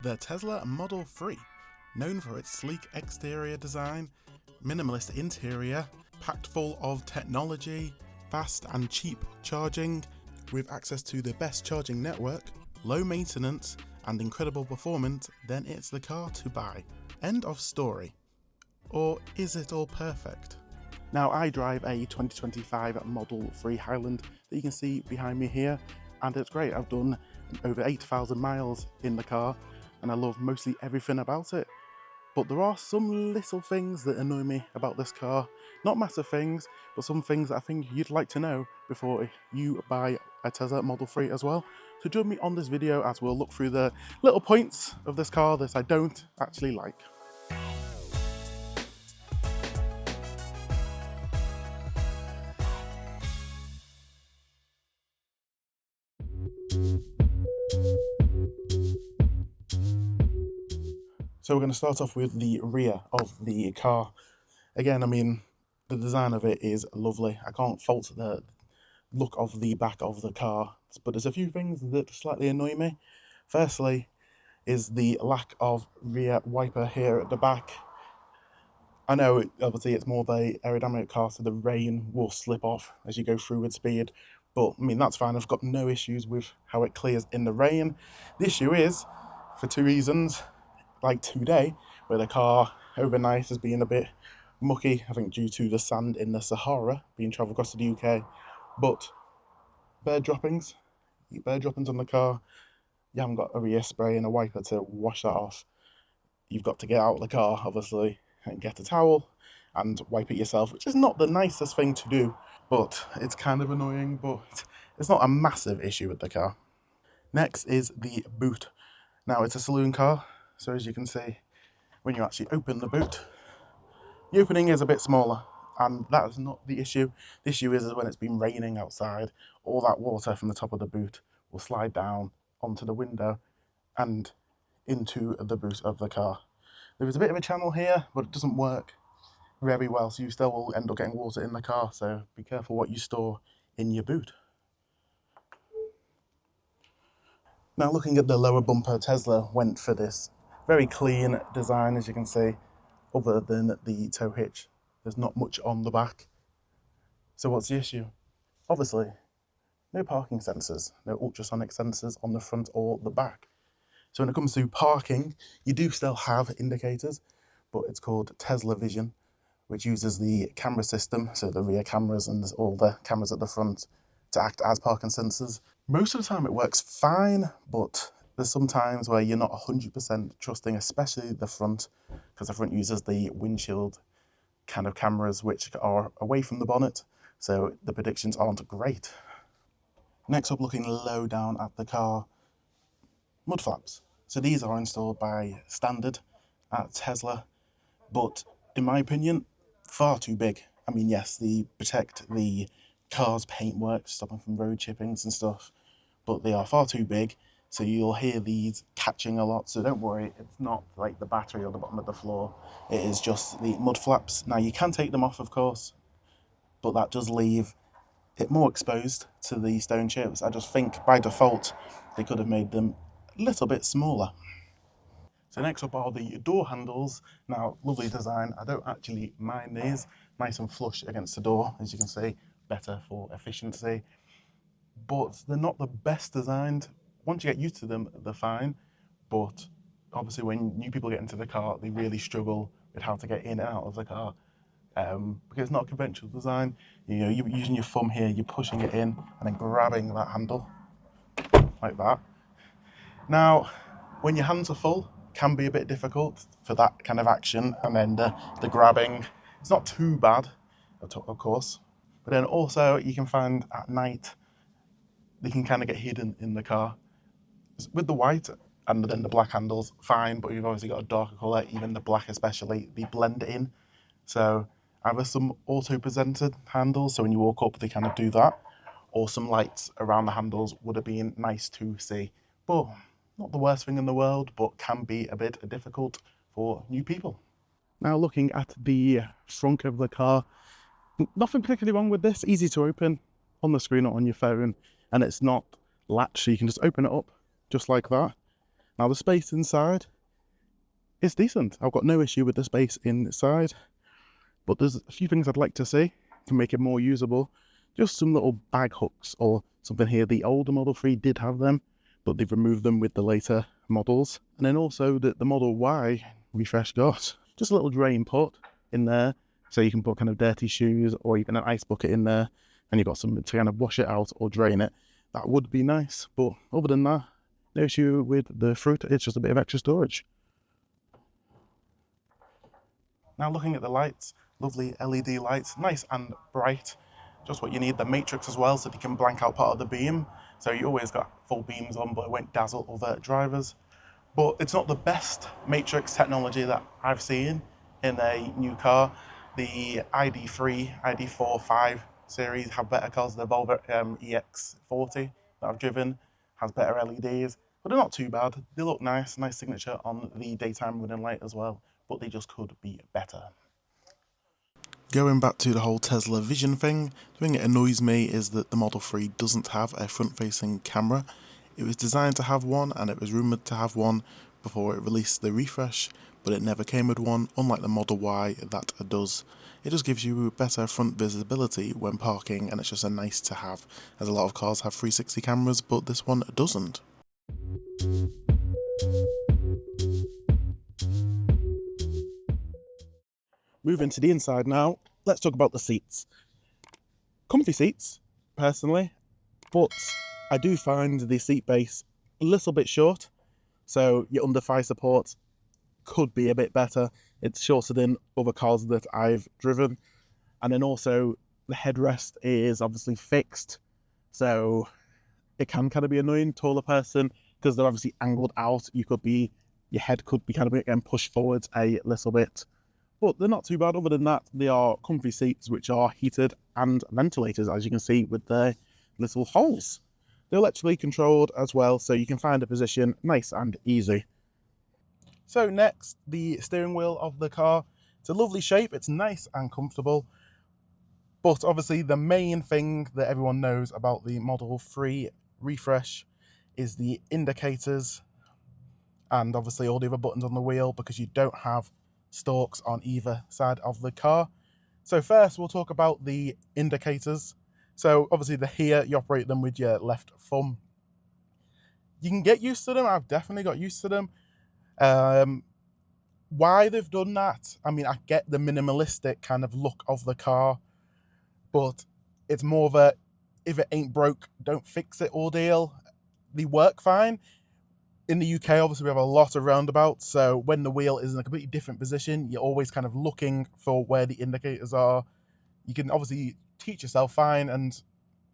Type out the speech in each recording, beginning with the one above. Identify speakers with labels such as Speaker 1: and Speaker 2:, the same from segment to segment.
Speaker 1: The Tesla Model 3, known for its sleek exterior design, minimalist interior, packed full of technology, fast and cheap charging, with access to the best charging network, low maintenance, and incredible performance, then it's the car to buy. End of story. Or is it all perfect? Now, I drive a 2025 Model 3 Highland that you can see behind me here, and it's great. I've done over 8,000 miles in the car, and I love mostly everything about it. But there are some little things that annoy me about this car. Not massive things, but some things that I think you'd like to know before you buy a Tesla Model 3 as well. So join me on this video as we'll look through the little points of this car that I don't actually like. So we're going to start off with the rear of the car. Again, I mean, the design of it is lovely. I can't fault the look of the back of the car, but there's a few things that slightly annoy me. Firstly is the lack of rear wiper here at the back. I know obviously it's more of a aerodynamic car, so the rain will slip off as you go through with speed, but I mean, that's fine. I've got no issues with how it clears in the rain. The issue is for two reasons. Like today, where the car overnight has been a bit mucky, I think due to the sand in the Sahara being travelled across to the UK. But bird droppings on the car, you haven't got a rear spray and a wiper to wash that off. You've got to get out of the car, obviously, and get a towel and wipe it yourself, which is not the nicest thing to do, but it's kind of annoying, but it's not a massive issue with the car. Next is the boot. Now, it's a saloon car, so as you can see, when you actually open the boot, the opening is a bit smaller, and that is not the issue. The issue is when it's been raining outside, all that water from the top of the boot will slide down onto the window and into the boot of the car. There is a bit of a channel here, but it doesn't work very well, so you still will end up getting water in the car, so be careful what you store in your boot. Now, looking at the lower bumper, Tesla went for this very clean design, as you can see, other than the tow hitch. There's not much on the back. So what's the issue? Obviously, no parking sensors, no ultrasonic sensors on the front or the back. So when it comes to parking, you do still have indicators, but it's called Tesla Vision, which uses the camera system, so the rear cameras and all the cameras at the front, to act as parking sensors. Most of the time it works fine, but there's some times where you're not 100% trusting, especially the front, because the front uses the windshield kind of cameras, which are away from the bonnet, so the predictions aren't great. Next up, looking low down at the car, mud flaps. So these are installed by standard at Tesla, but in my opinion, far too big. I mean, yes, they protect the car's paintwork, stopping from road chippings and stuff, but they are far too big. So you'll hear these catching a lot, so don't worry, it's not like the battery or the bottom of the floor, it is just the mud flaps. Now you can take them off, of course, but that does leave it more exposed to the stone chips. I just think by default they could have made them a little bit smaller. So next up are the door handles. Now, lovely design, I don't actually mind these, nice and flush against the door, as you can see, better for efficiency, but they're not the best designed. Once you get used to them, they're fine, but obviously when new people get into the car, they really struggle with how to get in and out of the car, because it's not a conventional design. You know, you're using your thumb here, you're pushing it in and then grabbing that handle like that. Now, when your hands are full, it can be a bit difficult for that kind of action, and then the grabbing, it's not too bad, of course, but then also you can find at night, they can kind of get hidden in the car. With the white and then the black handles, fine, but you've obviously got a darker colour, even the black especially, they blend in. So either some auto-presented handles, so when you walk up they kind of do that, or some lights around the handles would have been nice to see. But not the worst thing in the world, but can be a bit difficult for new people. Now looking at the frunk of the car, nothing particularly wrong with this, easy to open on the screen or on your phone, and it's not latch, so you can just open it up just like that. Now the space inside is decent. I've got no issue with the space inside, but there's a few things I'd like to see to make it more usable. Just some little bag hooks or something here. The older Model 3 did have them, but they've removed them with the later models. And then also the Model Y refresh got just a little drain put in there, so you can put kind of dirty shoes or even an ice bucket in there, and you've got something to kind of wash it out or drain it. That would be nice, but other than that, no issue with the fruit. It's just a bit of extra storage. Now looking at the lights, lovely LED lights, nice and bright. Just what you need. The matrix as well, so that you can blank out part of the beam. So you always got full beams on, but it won't dazzle other drivers. But it's not the best matrix technology that I've seen in a new car. The ID3, ID4, 5 series have better cars. The Volvo EX40 that I've driven has better LEDs, but they're not too bad. They look nice signature on the daytime running light as well, but they just could be better. Going back to the whole Tesla Vision thing, the thing that annoys me is that the Model 3 doesn't have a front-facing camera. It was designed to have one, and it was rumoured to have one before it released the refresh, but it never came with one, unlike the Model Y that does. It just gives you better front visibility when parking, and it's just a nice to have, as a lot of cars have 360 cameras, but this one doesn't. Moving to the inside now, let's talk about the seats. Comfy seats, personally, but I do find the seat base a little bit short, so your under thigh support could be a bit better. It's shorter than other cars that I've driven, and then also the headrest is obviously fixed, so it can kind of be annoying. Taller person, because they're obviously angled out, your head could be kind of again pushed forwards a little bit. But they're not too bad. Other than that, they are comfy seats which are heated and ventilated, as you can see with their little holes. They're electrically controlled as well, so you can find a position nice and easy. So next, the steering wheel of the car. It's a lovely shape, it's nice and comfortable. But obviously the main thing that everyone knows about the Model 3 refresh is the indicators and obviously all the other buttons on the wheel, because you don't have stalks on either side of the car. So first we'll talk about the indicators. So obviously here you operate them with your left thumb. You can get used to them. I've definitely got used to them. Why they've done that, I mean, I get the minimalistic kind of look of the car, but it's more of a if it ain't broke, don't fix it ordeal. They work fine. In the UK, obviously, we have a lot of roundabouts, so when the wheel is in a completely different position, you're always kind of looking for where the indicators are. You can obviously teach yourself fine, and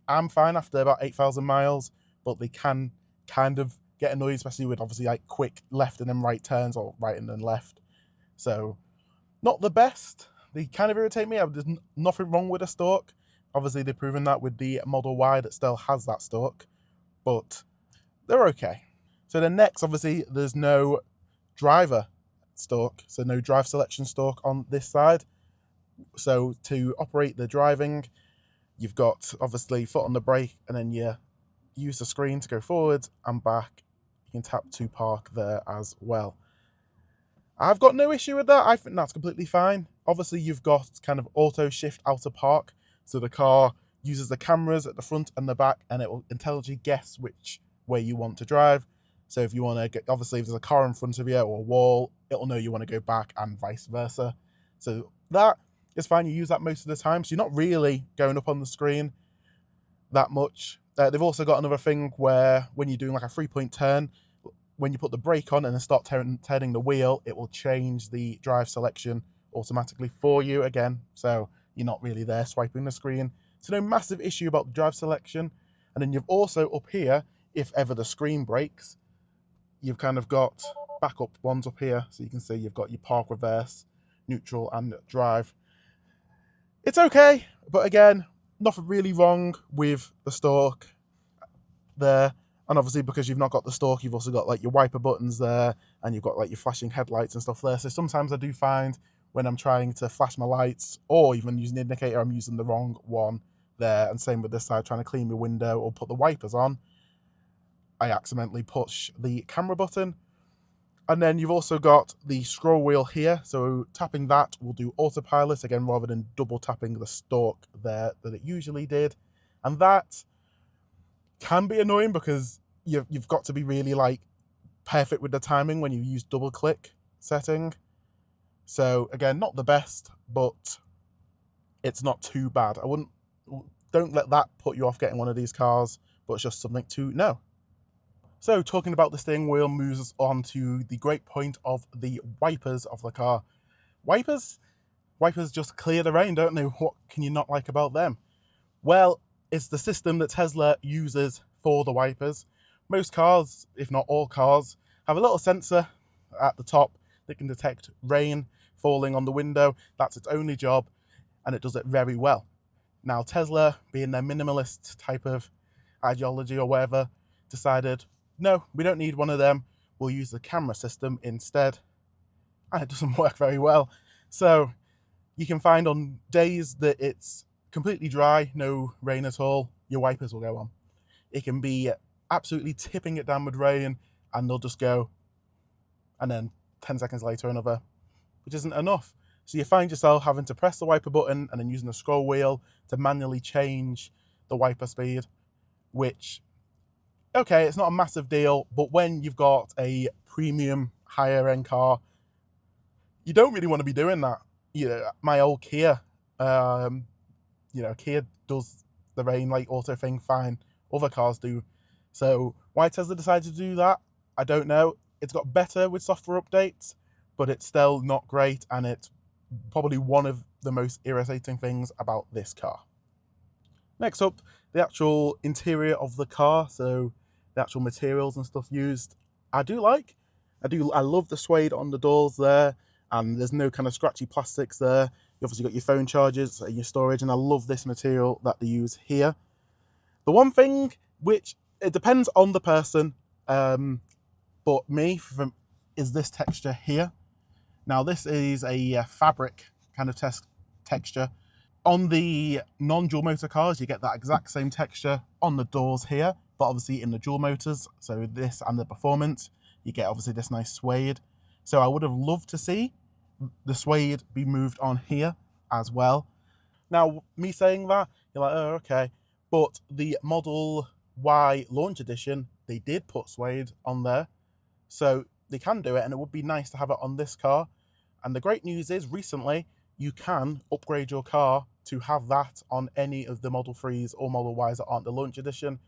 Speaker 1: I'm fine after about 8,000 miles, but they can kind of get annoyed, especially with obviously like quick left and then right turns, or right and then left. So, not the best. They kind of irritate me. There's nothing wrong with a stalk. Obviously, they've proven that with the Model Y that still has that stalk, but they're okay. So then next, obviously, there's no driver stalk, so no drive selection stalk on this side. So to operate the driving, you've got obviously foot on the brake, and then you use the screen to go forward and back. You can tap to park there as well. I've got no issue with that. I think that's completely fine. Obviously, you've got kind of auto shift out of park, so the car uses the cameras at the front and the back, and it will intelligently guess which way you want to drive. So if you want to get, obviously if there's a car in front of you or a wall, it'll know you want to go back, and vice versa. So that is fine. You use that most of the time. So you're not really going up on the screen that much. They've also got another thing where when you're doing like a 3-point turn, when you put the brake on and then start turning the wheel, it will change the drive selection automatically for you again. So you're not really there swiping the screen. So no massive issue about the drive selection. And then you've also up here, if ever the screen breaks, you've kind of got backup ones up here. So you can see you've got your park, reverse, neutral, and drive. It's okay, but again, nothing really wrong with the stalk there. And obviously because you've not got the stalk, you've also got like your wiper buttons there, and you've got like your flashing headlights and stuff there. So sometimes I do find when I'm trying to flash my lights or even using the indicator, I'm using the wrong one there. And same with this side, trying to clean my window or put the wipers on, I accidentally push the camera button. And then you've also got the scroll wheel here. So tapping that will do autopilot again, rather than double tapping the stalk there that it usually did. And that can be annoying because you've got to be really like perfect with the timing when you use double click setting. So again, not the best, but it's not too bad. Don't let that put you off getting one of these cars, but it's just something to know. So talking about the steering wheel moves us on to the great point of the wipers of the car. Wipers just clear the rain, don't they? What can you not like about them? Well, it's the system that Tesla uses for the wipers. Most cars, if not all cars, have a little sensor at the top that can detect rain falling on the window. That's its only job, and it does it very well. Now, Tesla, being their minimalist type of ideology or whatever, decided, no, we don't need one of them. We'll use the camera system instead. And it doesn't work very well. So you can find on days that it's completely dry, no rain at all, your wipers will go on. It can be absolutely tipping it down with rain, and they'll just go, and then 10 seconds later another, which isn't enough. So you find yourself having to press the wiper button and then using the scroll wheel to manually change the wiper speed, which, okay, it's not a massive deal, but when you've got a premium higher end car, you don't really want to be doing that. My old Kia, Kia does the rain like auto thing fine. Other cars do. So why Tesla decided to do that, I don't know. It's got better with software updates, but it's still not great, and it's probably one of the most irritating things about this car. Next up, the actual interior of the car, so the actual materials and stuff used. I love the suede on the doors there, and there's no kind of scratchy plastics there. You obviously got your phone chargers and your storage, and I love this material that they use here. The one thing which, it depends on the person, but is this texture here. Now this is a fabric kind of texture. On the non-dual motor cars, you get that exact same texture on the doors here, but obviously in the dual motors, so this and the performance, you get obviously this nice suede. So I would have loved to see the suede be moved on here as well. Now, me saying that, you're like, oh, okay. But the Model Y launch edition, they did put suede on there. So they can do it, and it would be nice to have it on this car. And the great news is, recently, you can upgrade your car to have that on any of the Model 3s or Model Ys that aren't the launch edition.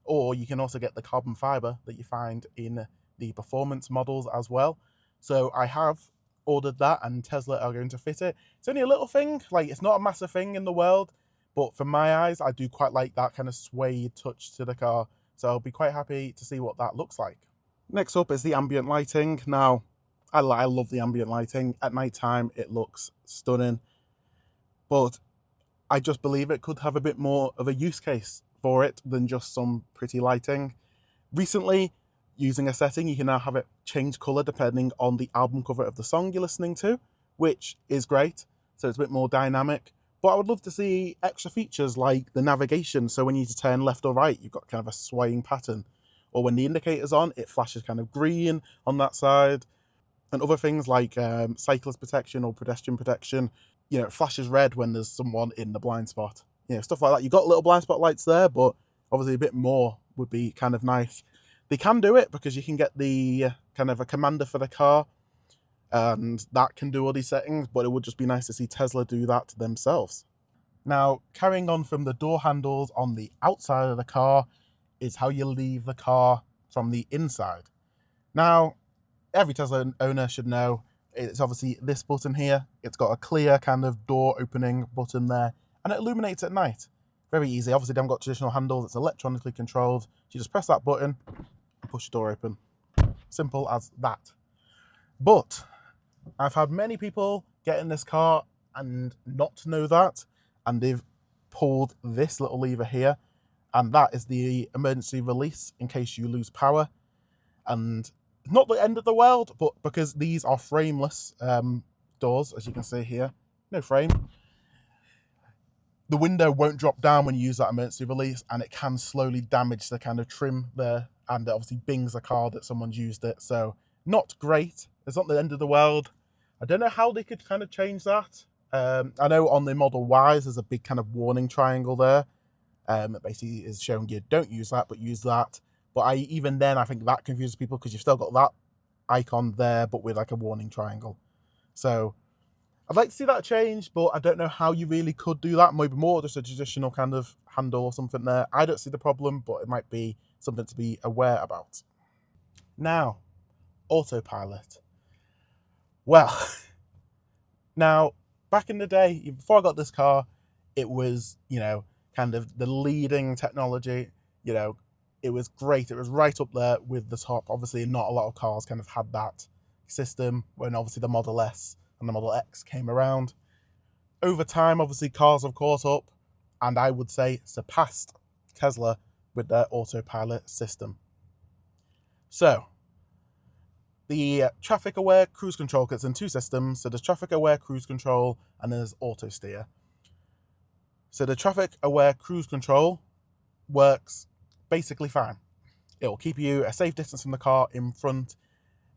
Speaker 1: Or you can also get the carbon fiber that you find in the performance models as well. So I have ordered that, and Tesla are going to fit it. It's only a little thing, like it's not a massive thing in the world, but for my eyes, I do quite like that kind of suede touch to the car. So I'll be quite happy to see what that looks like. Next up is the ambient lighting. Now, I love the ambient lighting. At night time, it looks stunning, but I just believe it could have a bit more of a use case for it than just some pretty lighting. Recently, using a setting, you can now have it change colour depending on the album cover of the song you're listening to, which is great. So it's a bit more dynamic. But I would love to see extra features like the navigation. So when you need to turn left or right, you've got kind of a swaying pattern. Or when the indicator's on, it flashes kind of green on that side. And other things like cyclist protection or pedestrian protection, it flashes red when there's someone in the blind spot. Stuff like that. You've got little blind spot lights there, but obviously a bit more would be kind of nice. They can do it because you can get the kind of a commander for the car, and that can do all these settings, but it would just be nice to see Tesla do that themselves. Now, carrying on from the door handles on the outside of the car is how you leave the car from the inside. Now, every Tesla owner should know it's obviously this button here. It's got a clear kind of door opening button there, and it illuminates at night. Very easy. Obviously, they haven't got traditional handles. It's electronically controlled. You just press that button and push the door open. Simple as that. But I've had many people get in this car and not know that, and they've pulled this little lever here, and that is the emergency release in case you lose power. And not the end of the world, but because these are frameless doors, as you can see here, no frame, the window won't drop down when you use that emergency release, and it can slowly damage the kind of trim there, and it obviously bings the car that someone's used it. So Not great. It's not the end of the world. I don't know how they could kind of change that. I know on the Model Ys there's a big kind of warning triangle there. It basically is showing you don't use that, but use that. But even then, I think that confuses people because you've still got that icon there, but with like a warning triangle. So I'd like to see that change, but I don't know how you really could do that. Maybe more just a traditional kind of handle or something there. I don't see the problem, but it might be something to be aware about. Now, AutoPilot. Well, now, back in the day, before I got this car, it was, kind of the leading technology. It was great. It was right up there with the top. Obviously, not a lot of cars kind of had that system when obviously the Model S and the Model X came around. Over time, obviously, cars have caught up and I would say surpassed Tesla with their autopilot system. So, the traffic aware cruise control gets in two systems. So there's traffic aware cruise control and there's auto steer. So the traffic aware cruise control works basically fine. It will keep you a safe distance from the car in front.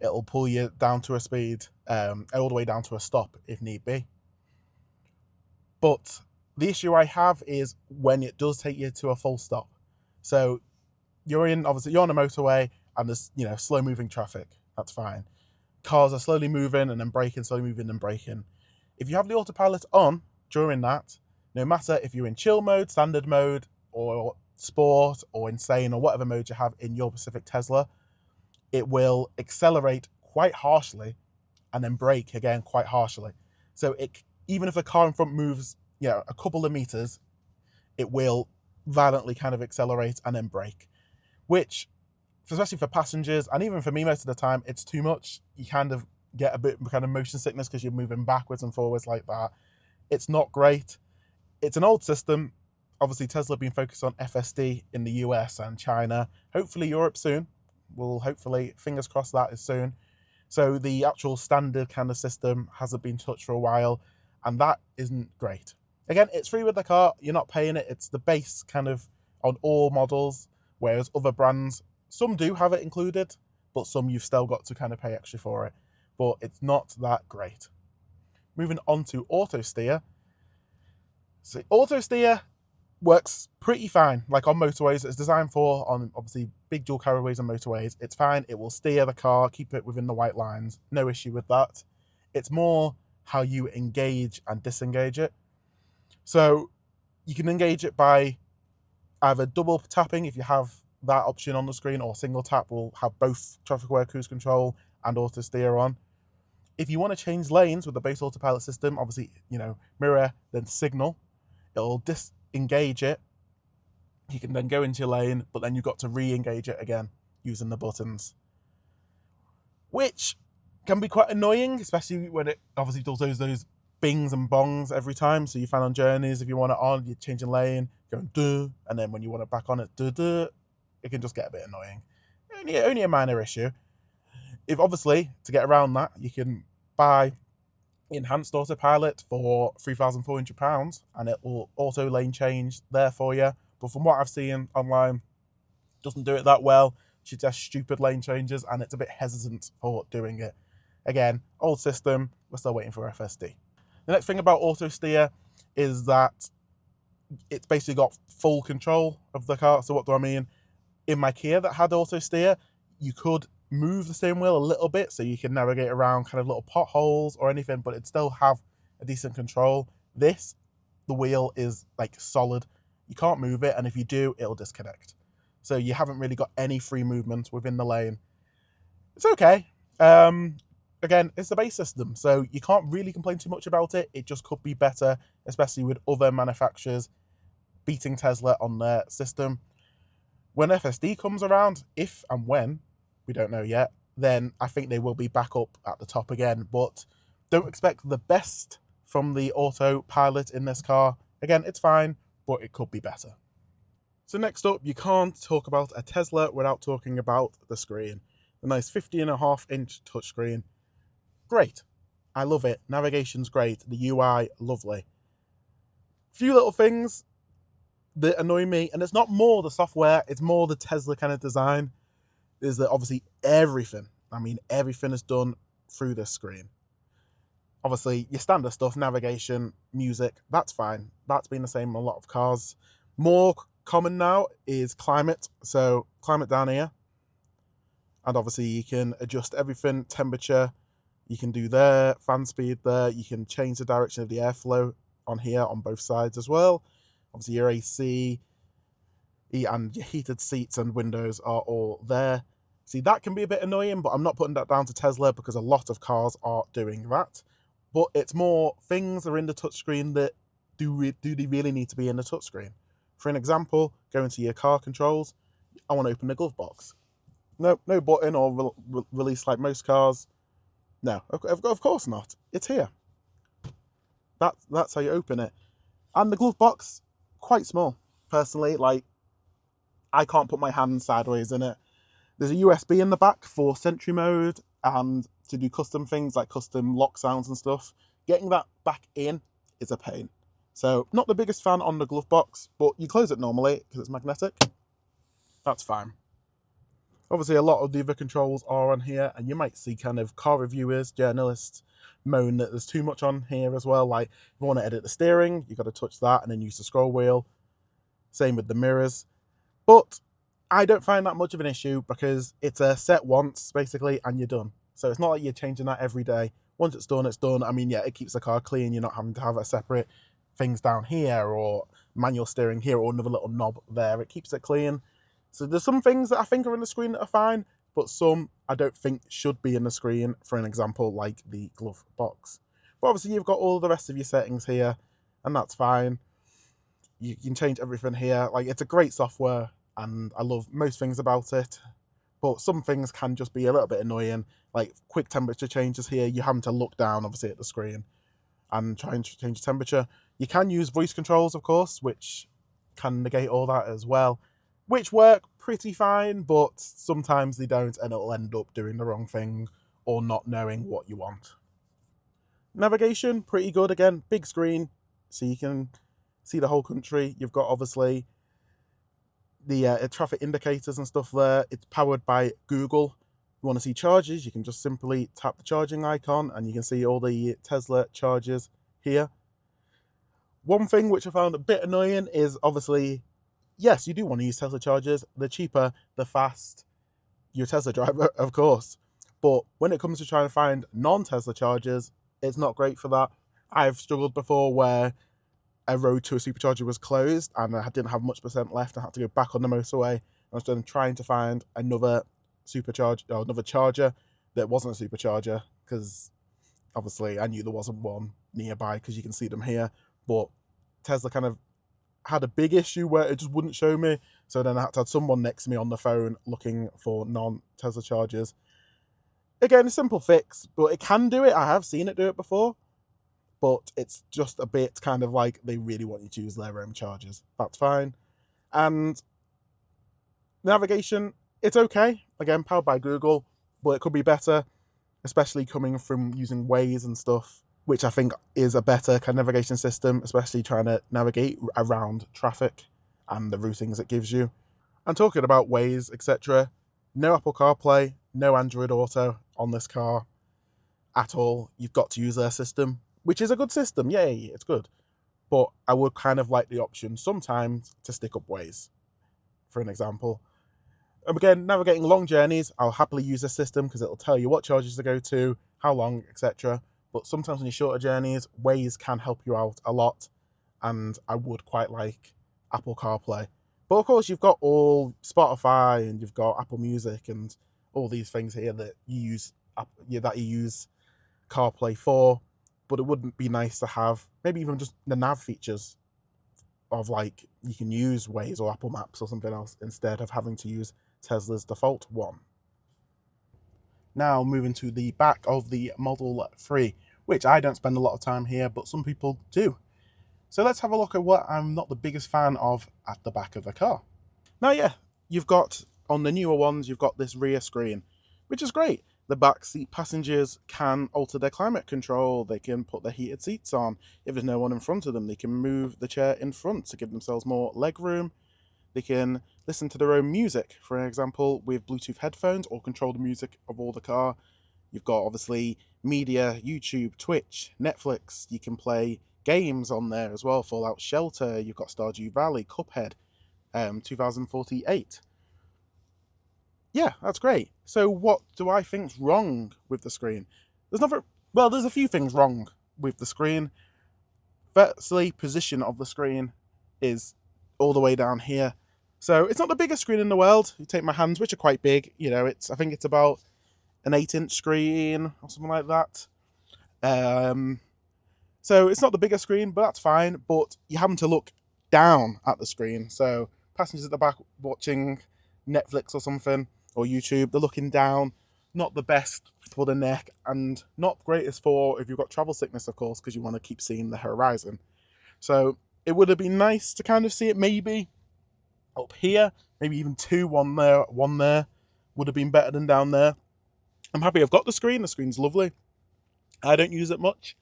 Speaker 1: It'll pull you down to a speed, all the way down to a stop if need be. But the issue I have is when it does take you to a full stop. So you're on a motorway and there's slow moving traffic. That's fine. Cars are slowly moving and then braking, slowly moving and braking. If you have the autopilot on during that, no matter if you're in chill mode, standard mode, or sport, or insane, or whatever mode you have in your specific Tesla, it will accelerate quite harshly and then brake again quite harshly. So even if the car in front moves a couple of meters, it will violently kind of accelerate and then brake, which, especially for passengers and even for me most of the time, it's too much. You kind of get a bit kind of motion sickness because you're moving backwards and forwards like that. It's not great. It's an old system. Obviously, Tesla being focused on FSD in the US and China. Hopefully Europe soon. We'll hopefully, fingers crossed, that is soon. So the actual standard kind of system hasn't been touched for a while, and that isn't great. Again, it's free with the car. You're not paying it. It's the base kind of on all models, whereas other brands, some do have it included, but some you've still got to kind of pay extra for it. But it's not that great. Moving on to auto steer. So auto steer works pretty fine, like on motorways. It's designed for on obviously big dual carriageways and motorways. It's fine. It will steer the car, keep it within the white lines. No issue with that. It's more how you engage and disengage it. So you can engage it by either double tapping if you have that option on the screen, or single tap will have both traffic aware cruise control and auto steer on. If you want to change lanes with the base autopilot system, obviously, mirror, then signal, it'll disengage it. You can then go into your lane, but then you've got to re-engage it again using the buttons, which can be quite annoying, especially when it obviously does those bings and bongs every time. So you find on journeys, if you want it on, you're changing lane, going duh, and then when you want it back on, it duh. It can just get a bit annoying. Only a minor issue. If obviously, to get around that, you can buy enhanced autopilot for £3,400 and it will auto lane change there for you. But from what I've seen online, it doesn't do it that well. She does stupid lane changes and it's a bit hesitant for doing it. Again, old system, we're still waiting for FSD. The next thing about auto steer is that it's basically got full control of the car. So what do I mean? In my Kia that had auto steer, you could move the steering wheel a little bit so you can navigate around kind of little potholes or anything, but it'd still have a decent control. This, the wheel is like solid. You can't move it, and if you do, it'll disconnect. So you haven't really got any free movement within the lane. It's okay. Again, it's the base system, so you can't really complain too much about it. It just could be better, especially with other manufacturers beating Tesla on their system. When FSD comes around, if and when, we don't know yet, then I think they will be back up at the top again. But don't expect the best from the autopilot in this car. Again, it's fine, but it could be better. So next up, you can't talk about a Tesla without talking about the screen. The nice 50.5-inch touchscreen. Great. I love it. Navigation's great. The UI, lovely. Few little things that annoy me, and it's not more the software, it's more the Tesla kind of design, is that obviously everything I mean, everything is done through this screen. Obviously, your standard stuff, navigation, music, that's fine. That's been the same in a lot of cars. More common now is climate. So climate down here. And obviously you can adjust everything, temperature, you can do there, fan speed there, you can change the direction of the airflow on here on both sides as well. Obviously your AC and your heated seats and windows are all there. See, that can be a bit annoying, but I'm not putting that down to Tesla because a lot of cars are doing that. But it's more things that are in the touchscreen that do they really need to be in the touchscreen. For an example, go into your car controls, I want to open the glove box. No button or release like most cars. No, of course not. It's here. That's how you open it. And the glove box, quite small. Personally, like, I can't put my hand sideways in it. There's a USB in the back for Sentry mode and to do custom things like custom lock sounds and stuff. Getting that back in is a pain. So, not the biggest fan on the glove box, but you close it normally because it's magnetic. That's fine. Obviously, a lot of the other controls are on here, and you might see kind of car reviewers, journalists moan that there's too much on here as well. Like, if you want to edit the steering, you've got to touch that and then use the scroll wheel. Same with the mirrors. But I don't find that much of an issue because it's a set once, basically, and you're done. So it's not like you're changing that every day. Once it's done, it's done. I mean, yeah, it keeps the car clean. You're not having to have a separate things down here or manual steering here or another little knob there. It keeps it clean. So there's some things that I think are in the screen that are fine, but some I don't think should be in the screen, for an example, like the glove box. But obviously you've got all the rest of your settings here, and that's fine. You can change everything here. Like, it's a great software, and I love most things about it. But some things can just be a little bit annoying, like quick temperature changes here. You're having to look down, obviously, at the screen and try and change the temperature. You can use voice controls, of course, which can negate all that as well, which work pretty fine, but sometimes they don't, and it'll end up doing the wrong thing or not knowing what you want. Navigation, pretty good. Again, big screen, so you can see the whole country. You've got, obviously, the traffic indicators and stuff there. It's powered by Google. You want to see charges, you can just simply tap the charging icon, and you can see all the Tesla charges here. One thing which I found a bit annoying is, obviously, yes, you do want to use Tesla chargers. The cheaper, the fast. You're a Tesla driver, of course. But when it comes to trying to find non-Tesla chargers, it's not great for that. I've struggled before where a road to a supercharger was closed and I didn't have much percent left. I had to go back on the motorway. I was then trying to find another another charger that wasn't a supercharger, because obviously I knew there wasn't one nearby because you can see them here. But Tesla kind of had a big issue where it just wouldn't show me. So then I had to have someone next to me on the phone looking for non-Tesla chargers. Again, a simple fix, but it can do it. I have seen it do it before, but it's just a bit kind of like they really want you to use their own chargers. That's fine. And navigation, it's okay. Again, powered by Google, but it could be better, especially coming from using Waze and stuff, which I think is a better kind of navigation system, especially trying to navigate around traffic and the routings it gives you. And talking about Waze, etc., no Apple CarPlay, no Android Auto on this car at all. You've got to use their system, which is a good system. Yay, it's good. But I would kind of like the option sometimes to stick up Waze, for an example. And again, navigating long journeys, I'll happily use this system because it'll tell you what charges to go to, how long, etc. But sometimes on your shorter journeys, Waze can help you out a lot, and I would quite like Apple CarPlay. But of course, you've got all Spotify and you've got Apple Music and all these things here that you use CarPlay for. But it wouldn't be nice to have maybe even just the nav features of, like, you can use Waze or Apple Maps or something else instead of having to use Tesla's default one. Now moving to the back of the Model 3, which I don't spend a lot of time here, but some people do. So let's have a look at what I'm not the biggest fan of at the back of the car. Now, yeah, you've got, on the newer ones, you've got this rear screen, which is great. The back seat passengers can alter their climate control. They can put their heated seats on. If there's no one in front of them, they can move the chair in front to give themselves more leg room. They can listen to their own music, for example, with Bluetooth headphones, or control the music of all the car. You've got obviously media, YouTube, Twitch, Netflix. You can play games on there as well, Fallout Shelter, you've got Stardew Valley, Cuphead, 2048. Yeah, that's great. So what do I think's wrong with the screen? There's a few things wrong with the screen. Firstly, position of the screen is all the way down here. So it's not the biggest screen in the world. You take my hands, which are quite big, I think it's about an 8-inch screen or something like that. So it's not the biggest screen, but that's fine. But you happen to look down at the screen. So passengers at the back watching Netflix or something, or YouTube, they're looking down. Not the best for the neck, and not greatest for if you've got travel sickness, of course, because you want to keep seeing the horizon. So it would have been nice to kind of see it maybe up here, maybe even one there would have been better than down there. I'm happy I've got the screen. The screen's lovely. I don't use it much.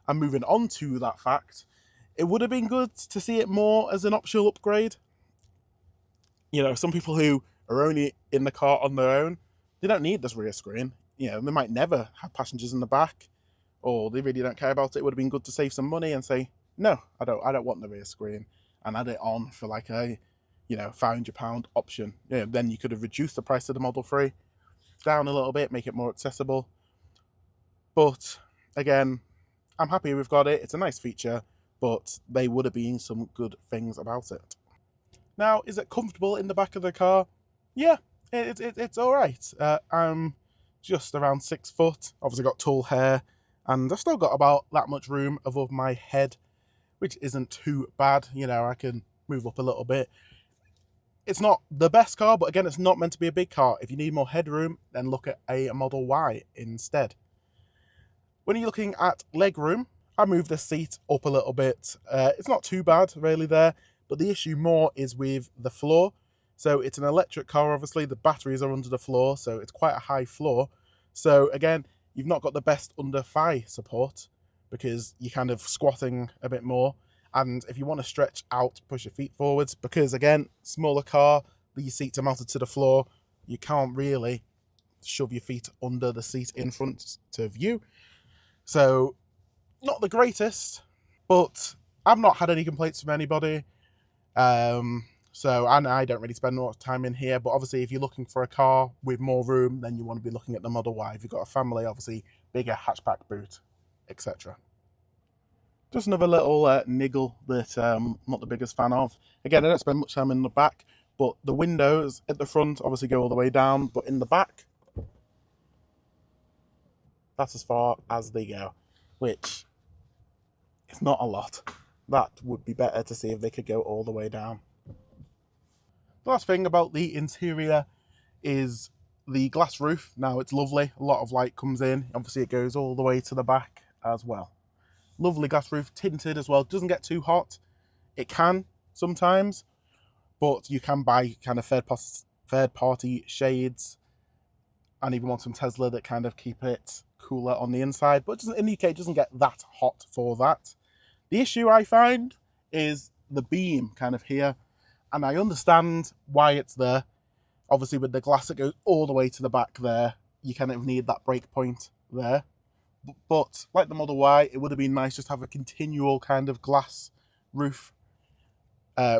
Speaker 1: I'm moving on to that fact. It would have been good to see it more as an optional upgrade. Some people who are only in the car on their own, they don't need this rear screen. They might never have passengers in the back, or they really don't care about it. It would have been good to save some money and say, no, I don't want the rear screen, and add it on for like a, £500 option. Then you could have reduced the price of the Model 3 down a little bit, make it more accessible. But again, I'm happy we've got it. It's a nice feature, but there would have been some good things about it. Now, is it comfortable in the back of the car? Yeah, it's all right. I'm just around 6 foot, obviously got tall hair, and I've still got about that much room above my head, which isn't too bad. I can move up a little bit. It's not the best car, but again, it's not meant to be a big car. If you need more headroom, then look at a Model Y instead. When you're looking at legroom, I moved the seat up a little bit. It's not too bad, really, there, but the issue more is with the floor. So it's an electric car, obviously. The batteries are under the floor, so it's quite a high floor. So again, you've not got the best under thigh support because you're kind of squatting a bit more. And if you want to stretch out, push your feet forwards, because again, smaller car, the seats are mounted to the floor, you can't really shove your feet under the seat in front to view. So not the greatest, but I've not had any complaints from anybody. So I don't really spend a lot of time in here, but obviously if you're looking for a car with more room, then you want to be looking at the Model Y. If you've got a family, obviously bigger hatchback boot, etc. Just another little niggle that I'm not the biggest fan of. Again, I don't spend much time in the back, but the windows at the front obviously go all the way down, but in the back, that's as far as they go, which is not a lot. That would be better to see if they could go all the way down. The last thing about the interior is the glass roof. Now, it's lovely. A lot of light comes in. Obviously, it goes all the way to the back as well. Lovely glass roof, tinted as well. Doesn't get too hot. It can sometimes, but you can buy kind of third-party shades, and even want some Tesla that kind of keep it cooler on the inside, but in the UK it doesn't get that hot for that. The issue I find is the beam kind of here, and I understand why it's there. Obviously with the glass that goes all the way to the back there, you kind of need that break point there. But like the Model Y, it would have been nice just to have a continual kind of glass roof,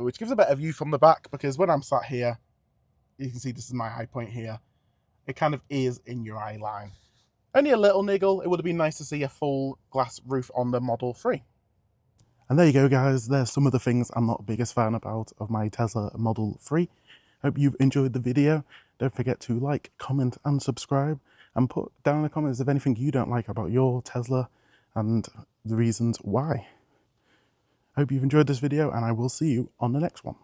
Speaker 1: which gives a better view from the back, because when I'm sat here, you can see this is my high point here. It kind of is in your eye line. Only a little niggle. It would have been nice to see a full glass roof on the Model 3. And there you go, guys. There's some of the things I'm not the biggest fan about of my Tesla Model 3. Hope you've enjoyed the video. Don't forget to like, comment and subscribe, and put down in the comments if anything you don't like about your Tesla and the reasons why. Hope you've enjoyed this video, and I will see you on the next one.